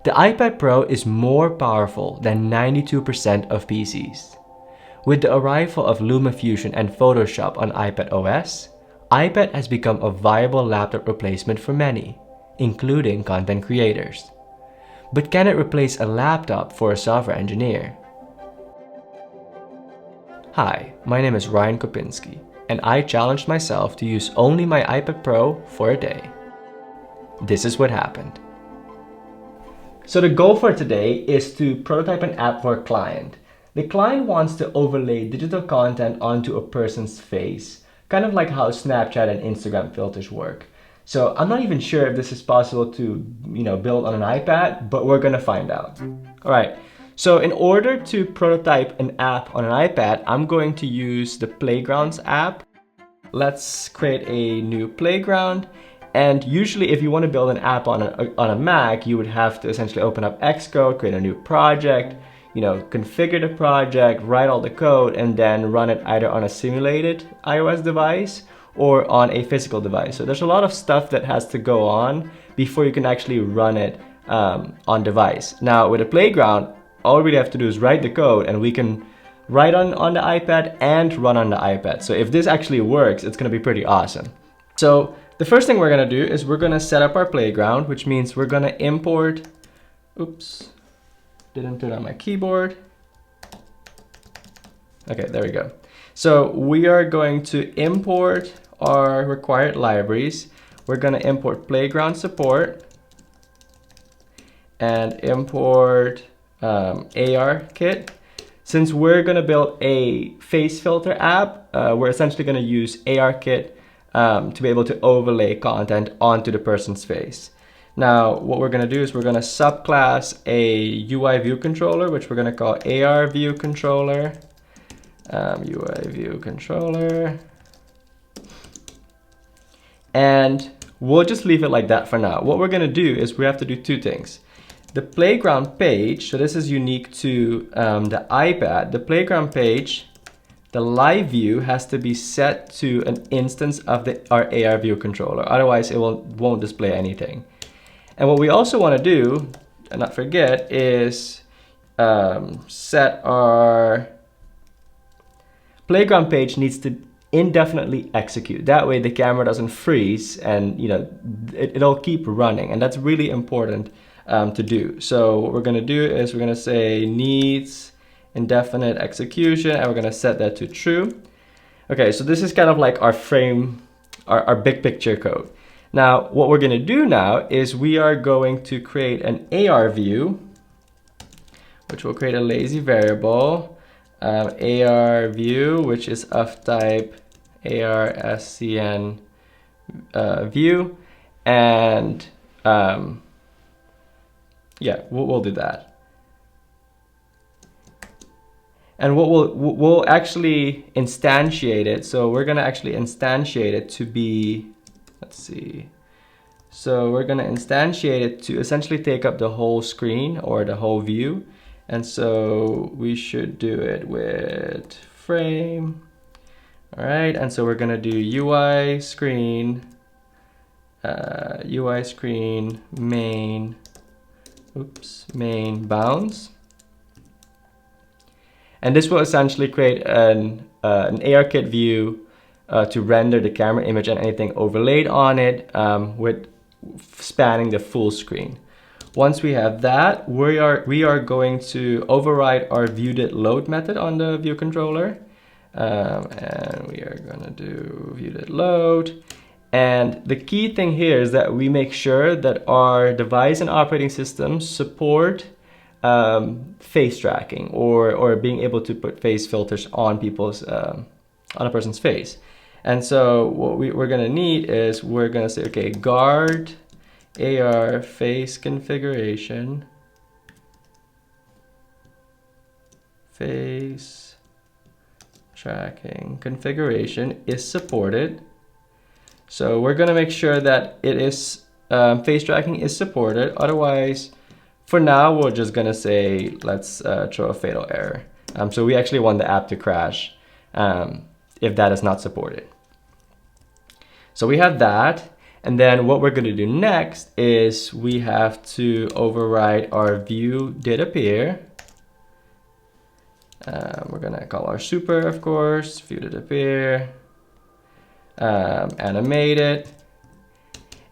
The iPad Pro is more powerful than 92% of PCs. With the arrival of LumaFusion and Photoshop on iPad OS, iPad has become a viable laptop replacement for many, including content creators. But can it replace a laptop for a software engineer? Hi, my name is Ryan Kopinski, and I challenged myself to use only my iPad Pro for a day. This is what happened. So the goal for today is to prototype an app for a client. The client wants to overlay digital content onto a person's face, kind of like how Snapchat and Instagram filters work. So I'm not even sure if this is possible to, build on an iPad, but we're gonna find out. All right, so in order to prototype an app on an iPad, I'm going to use the Playgrounds app. Let's create a new playground. And usually if you want to build an app on a Mac, you would have to essentially open up Xcode, create a new project, configure the project, write all the code, and then run it either on a simulated iOS device or on a physical device. So there's a lot of stuff that has to go on before you can actually run it on device. Now with a playground, all we have to do is write the code and we can write on the iPad and run on the iPad. So if this actually works, it's gonna be pretty awesome. So the first thing we're gonna do is we're gonna set up our playground, which means we're gonna import, oops, didn't turn on my keyboard. Okay, there we go. So we are going to import our required libraries. We're gonna import playground support and import ARKit. Since we're gonna build a face filter app, we're essentially gonna use ARKit to be able to overlay content onto the person's face. Now, what we're gonna do is we're gonna subclass a UI view controller, which we're gonna call AR view controller, UI view controller, and we'll just leave it like that for now. What we're gonna do is we have to do two things. The playground page, so this is unique to the iPad, the playground page, the live view has to be set to an instance of our AR view controller. Otherwise, it won't display anything. And what we also want to do, and not forget, is set our playground page needs to indefinitely execute. That way the camera doesn't freeze and it'll keep running. And that's really important to do. So what we're going to do is we're going to say needs indefinite execution, and we're gonna set that to true. Okay, so this is kind of like our frame, our big picture code. Now, what we're gonna do now is we are going to create an AR view, which will create a lazy variable, AR view, which is of type ARSCN view, and yeah, we'll do that. And what we'll actually instantiate it. So we're gonna actually instantiate it to be, let's see. So we're gonna instantiate it to essentially take up the whole screen or the whole view. And so we should do it with frame. All right, and so we're gonna do UI screen main, main bounds. And this will essentially create an ARKit view to render the camera image and anything overlaid on it with spanning the full screen. Once we have that, we are going to override our viewDidLoad method on the view controller. And we are gonna do viewDidLoad. And the key thing here is that we make sure that our device and operating systems support face tracking or being able to put face filters on on a person's face. And so what we're gonna need is we're gonna say, okay, guard AR face configuration, face tracking configuration is supported. So we're gonna make sure that it is face tracking is supported. Otherwise, for now, we're just gonna say, let's throw a fatal error. So we actually want the app to crash if that is not supported. So we have that. And then what we're going to do next is we have to override our view did appear. We're going to call our super, of course, view did appear, animate it.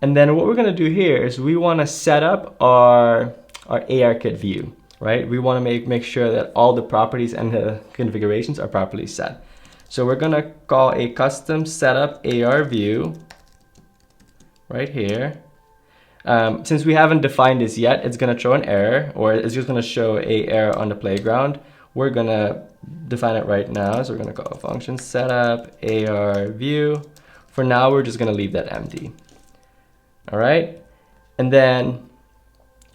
And then what we're going to do here is we want to set up our ARKit view, right? We want to make sure that all the properties and the configurations are properly set. So we're going to call a custom setup AR view right here. Since we haven't defined this yet, it's going to throw an error, or it's just going to show a error on the playground. We're going to define it right now. So we're going to call function setup AR view. For now, we're just going to leave that empty. All right. And then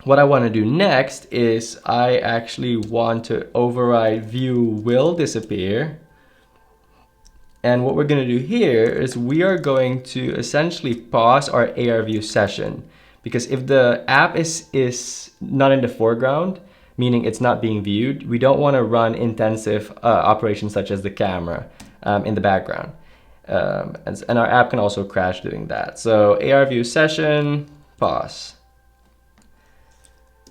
what I want to do next is I actually want to override view will disappear. And what we're going to do here is we are going to essentially pause our AR view session, because if the app is not in the foreground, meaning it's not being viewed, we don't want to run intensive operations such as the camera in the background. And our app can also crash doing that. So AR view session, pause.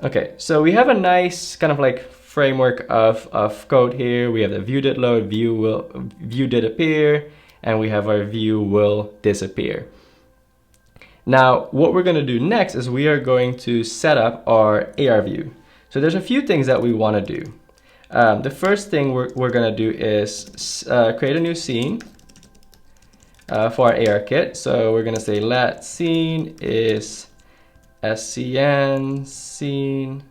Okay, so we have a nice kind of like framework of code here. We have the view did load, view did appear, and we have our view will disappear. Now, what we're going to do next is we are going to set up our AR view. So there's a few things that we want to do. The first thing we're going to do is create a new scene for our ARKit. So we're going to say let scene is scn scene.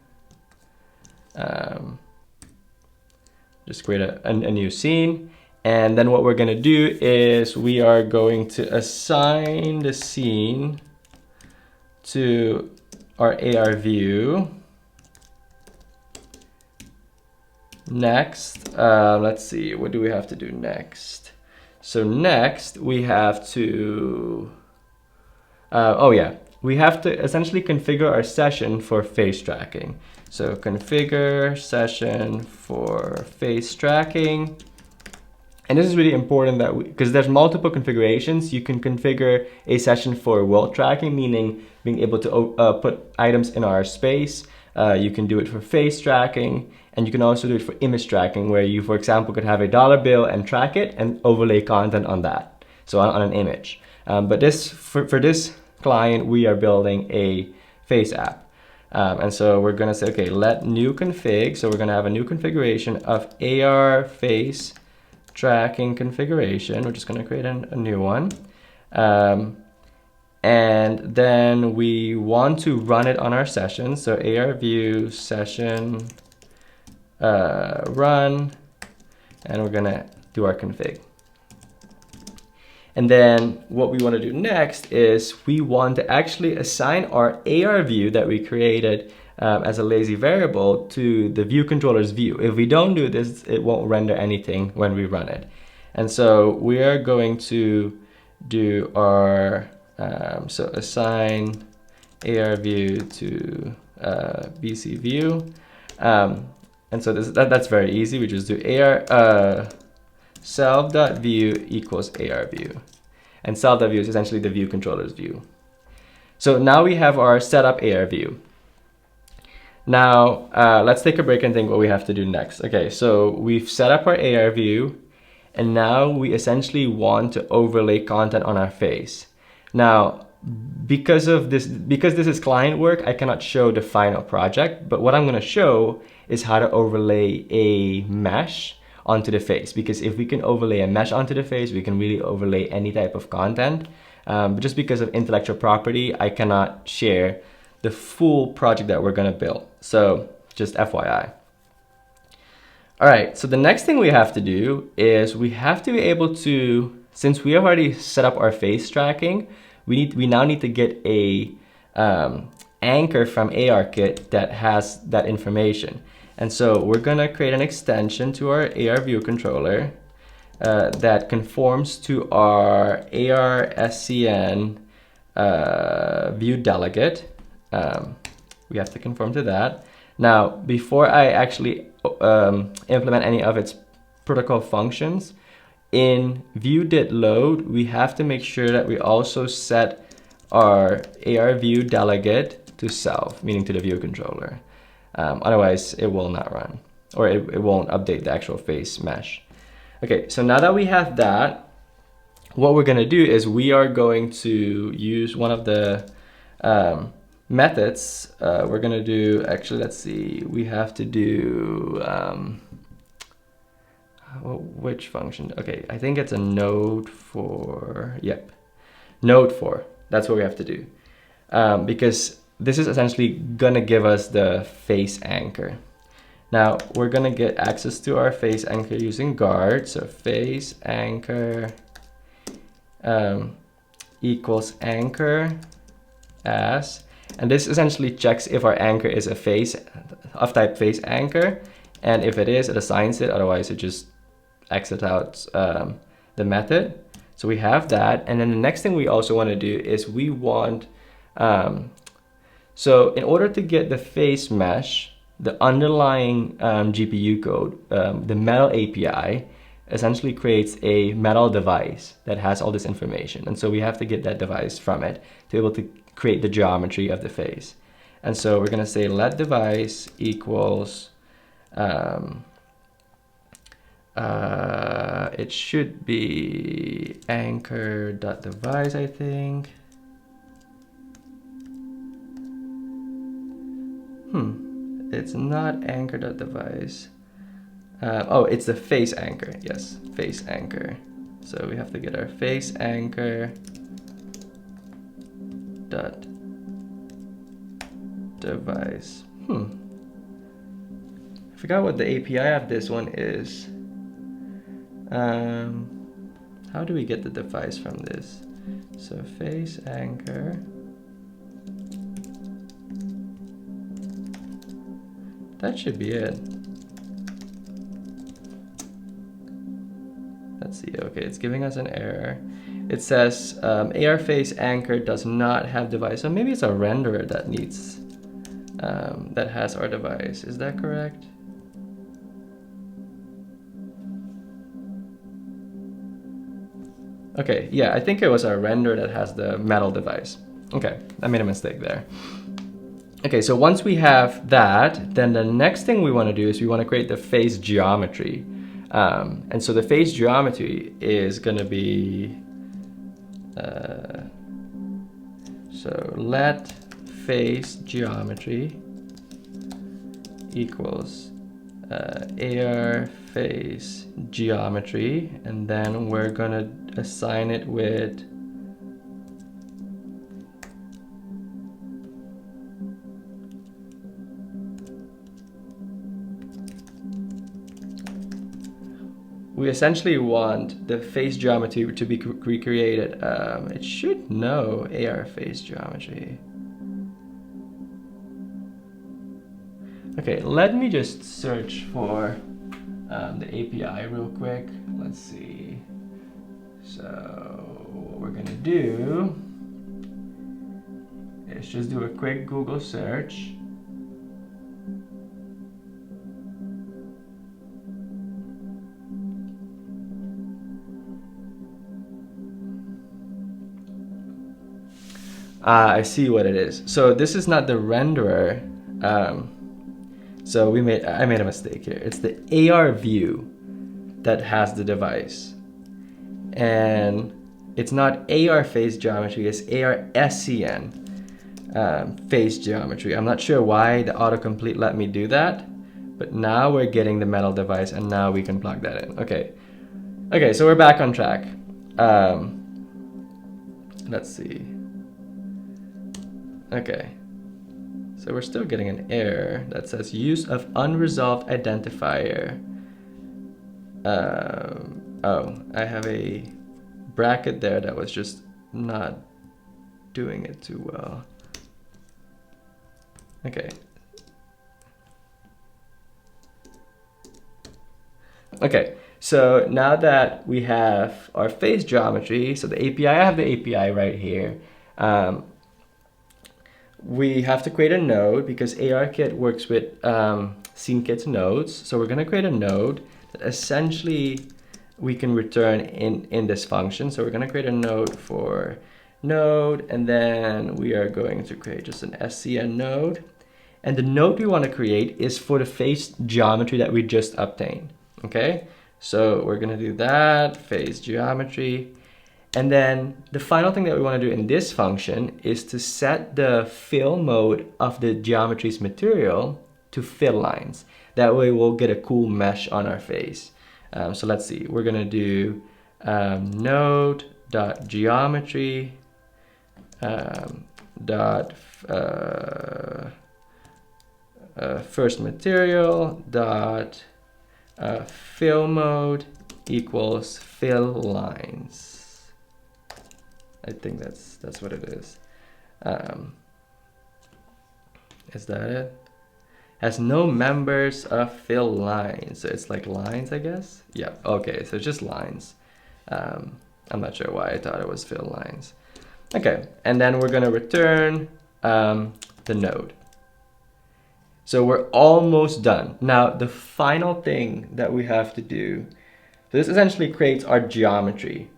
Just create a new scene. And then what we're going to do is we are going to assign the scene to our AR view. Next, let's see, what do we have to do next? So next we have to, we have to essentially configure our session for face tracking. So configure session for face tracking. And this is really important that because there's multiple configurations, you can configure a session for world tracking, meaning being able to put items in our space. You can do it for face tracking, and you can also do it for image tracking, where you, for example, could have a dollar bill and track it and overlay content on that, so on an image. But for this client, we are building a face app. And so we're going to say, okay, let new config. So we're going to have a new configuration of AR face tracking configuration. We're just going to create a new one. And then we want to run it on our session. So AR view session run, and we're going to do our config. And then what we want to do next is we want to actually assign our AR view that we created as a lazy variable to the view controller's view. If we don't do this, it won't render anything when we run it. And so we are going to do our, so assign AR view to BC view. And so that's very easy. We just do AR self.view equals AR view. And self.view is essentially the view controller's view. So now we have our setup AR view. Now let's take a break and think what we have to do next. Okay, so we've set up our AR view, and now we essentially want to overlay content on our face. Now, because this is client work, I cannot show the final project, but what I'm going to show is how to overlay a mesh onto the face, because if we can overlay a mesh onto the face, we can really overlay any type of content. But just because of intellectual property, I cannot share the full project that we're going to build. So just FYI. All right, so the next thing we have to do is we have to be able to, since we have already set up our face tracking, we now need to get a anchor from ARKit that has that information. And so we're gonna create an extension to our AR view controller that conforms to our AR SCN view delegate. We have to conform to that. Now, before I actually implement any of its protocol functions, in view did load, we have to make sure that we also set our AR view delegate to self, meaning to the view controller. Otherwise, it will not run, or it won't update the actual face mesh. Okay, so now that we have that, what we're gonna do is we are going to use one of the methods. We're gonna do, actually, let's see, we have to do, which function? Okay, I think it's a node for, yep, node for, that's what we have to do. Because this is essentially gonna give us the face anchor. Now we're gonna get access to our face anchor using guard. So face anchor equals anchor as, and this essentially checks if our anchor is a face of type face anchor, and if it is, it assigns it. Otherwise, it just exits out the method. So we have that, and then the next thing we also want to do is we want so in order to get the face mesh, the underlying GPU code, the Metal API essentially creates a Metal device that has all this information. And so we have to get that device from it to be able to create the geometry of the face. And so we're going to say let device equals, it should be anchor.device, I think. It's not anchor.device. Oh, it's the face anchor. Yes, face anchor. So we have to get our face anchor dot device. I forgot what the API of this one is. How do we get the device from this? So face anchor. That should be it. Let's see. Okay, it's giving us an error. It says AR face anchor does not have device. So maybe it's a renderer that needs that has our device. Is that correct? Okay, yeah, I think it was a render that has the Metal device. Okay, I made a mistake there. Okay, so once we have that, then the next thing we want to do is we want to create the face geometry. And so the face geometry is going to be, so let face geometry equals AR face geometry, and then we're going to assign it with we essentially want the face geometry to be recreated. It should know AR face geometry. Okay, let me just search for the API real quick. Let's see. So what we're gonna do is just do a quick Google search. I see what it is. So this is not the renderer. So I made a mistake here. It's the AR view that has the device. And it's not AR face geometry, it's AR SCN face geometry. I'm not sure why the autocomplete let me do that, but now we're getting the Metal device and now we can plug that in. Okay, so we're back on track. Let's see. Okay, so we're still getting an error that says use of unresolved identifier. Oh, I have a bracket there that was just not doing it too well. Okay. Okay, so now that we have our face geometry, so the API, I have the API right here. We have to create a node because ARKit works with SceneKit's nodes. So we're gonna create a node that essentially we can return in this function. So we're gonna create a node for node, and then we are going to create just an SCN node. And the node we want to create is for the face geometry that we just obtained, okay? So we're gonna do that, face geometry. And then the final thing that we want to do in this function is to set the fill mode of the geometry's material to fill lines. That way we'll get a cool mesh on our face. So let's see, we're gonna do node.geometry first material dot fill mode equals fill lines. I think that's what it is. Is that it? Has no members of fill lines. So it's like lines, I guess. Yeah. Okay. So just lines. I'm not sure why I thought it was fill lines. Okay. And then we're gonna return the node. So we're almost done. Now, the final thing that we have to do, this essentially creates our geometry,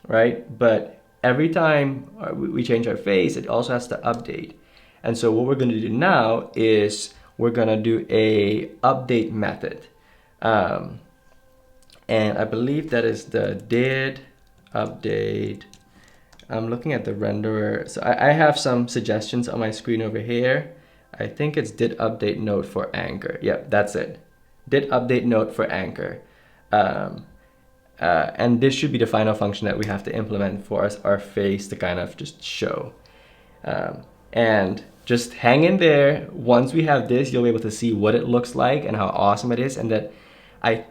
right? But every time we change our face, it also has to update. And so what we're gonna do now is we're gonna do a update method. And I believe that is the did update. I'm looking at the renderer. So I have some suggestions on my screen over here. I think it's did update node for anchor. Yep, that's it. Did update node for anchor. And this should be the final function that we have to implement for our face to kind of just show. And just hang in there. Once we have this, you'll be able to see what it looks like and how awesome it is. And that I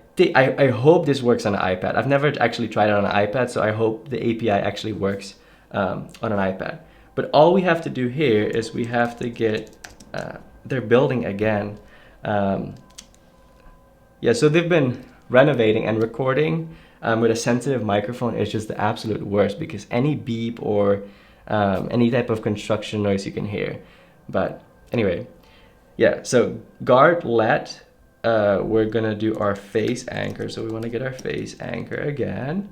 hope this works on an iPad. I've never actually tried it on an iPad, so I hope the API actually works on an iPad. But all we have to do here is we have to get they're building again. Yeah, so they've been renovating, and recording with a sensitive microphone is just the absolute worst, because any beep or any type of construction noise you can hear. But anyway, yeah, so guard let, we're gonna do our face anchor. So we wanna get our face anchor again.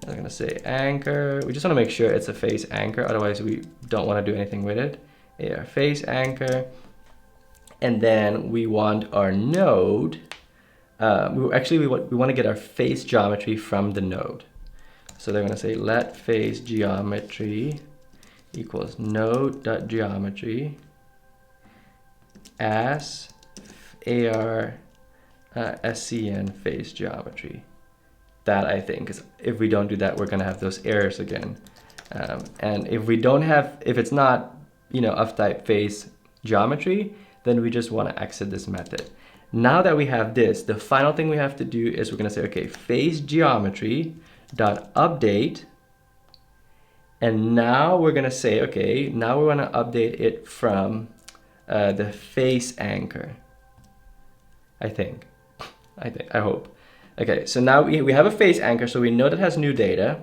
I'm gonna say anchor. We just wanna make sure it's a face anchor, otherwise we don't wanna do anything with it. Yeah, face anchor. And then we want our node. We want to get our face geometry from the node. So they're going to say let face geometry equals node.geometry as AR SCN face geometry. That, I think, is, if we don't do that, we're going to have those errors again. And if it's not, of type face geometry, then we just want to exit this method. Now that we have this, the final thing we have to do is we're going to say, okay, face geometry dot update. And now we're going to say, okay, now we want to update it from the face anchor. I hope. Okay, so now we have a face anchor, so we know that has new data.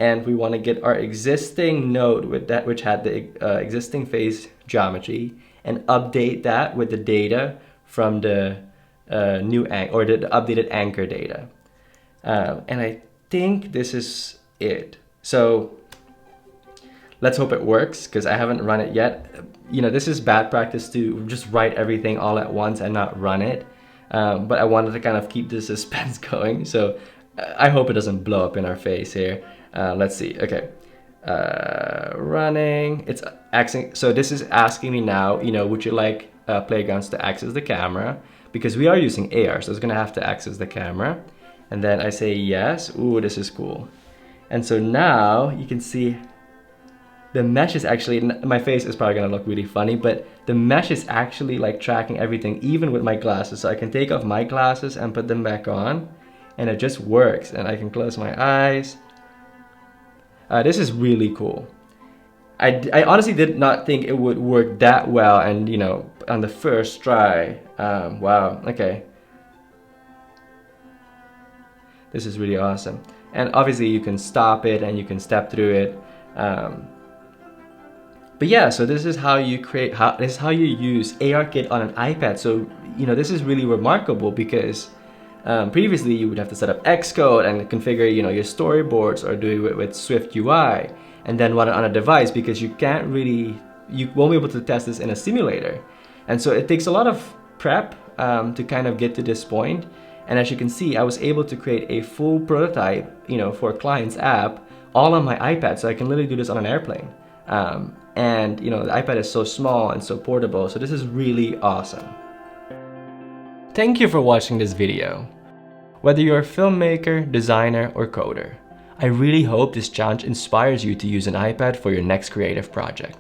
And we want to get our existing node with that, which had the existing face geometry, and update that with the data from the the updated anchor data. And I think this is it. So let's hope it works, because I haven't run it yet. This is bad practice to just write everything all at once and not run it. But I wanted to kind of keep the suspense going. So I hope it doesn't blow up in our face here. Let's see. Okay. Running. It's asking. So this is asking me now, would you like Playgrounds to access the camera? Because we are using AR, so it's going to have to access the camera. And then I say yes. Ooh, this is cool. And so now you can see the mesh is actually, my face is probably going to look really funny, but the mesh is actually like tracking everything, even with my glasses. So I can take off my glasses and put them back on, and it just works. And I can close my eyes. This is really cool. I honestly did not think it would work that well, and on the first try. Wow, okay. This is really awesome. And obviously you can stop it and you can step through it. But yeah, so this is how you this is how you use ARKit on an iPad. So, this is really remarkable, because previously you would have to set up Xcode and configure, your storyboards, or do it with Swift UI. and then run it on a device, because you won't be able to test this in a simulator. And so it takes a lot of prep to kind of get to this point. And as you can see, I was able to create a full prototype, for a client's app, all on my iPad. So I can literally do this on an airplane. And the iPad is so small and so portable. So this is really awesome. Thank you for watching this video. Whether you're a filmmaker, designer, or coder, I really hope this challenge inspires you to use an iPad for your next creative project.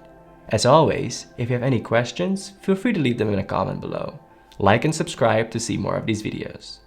As always, if you have any questions, feel free to leave them in a comment below. Like and subscribe to see more of these videos.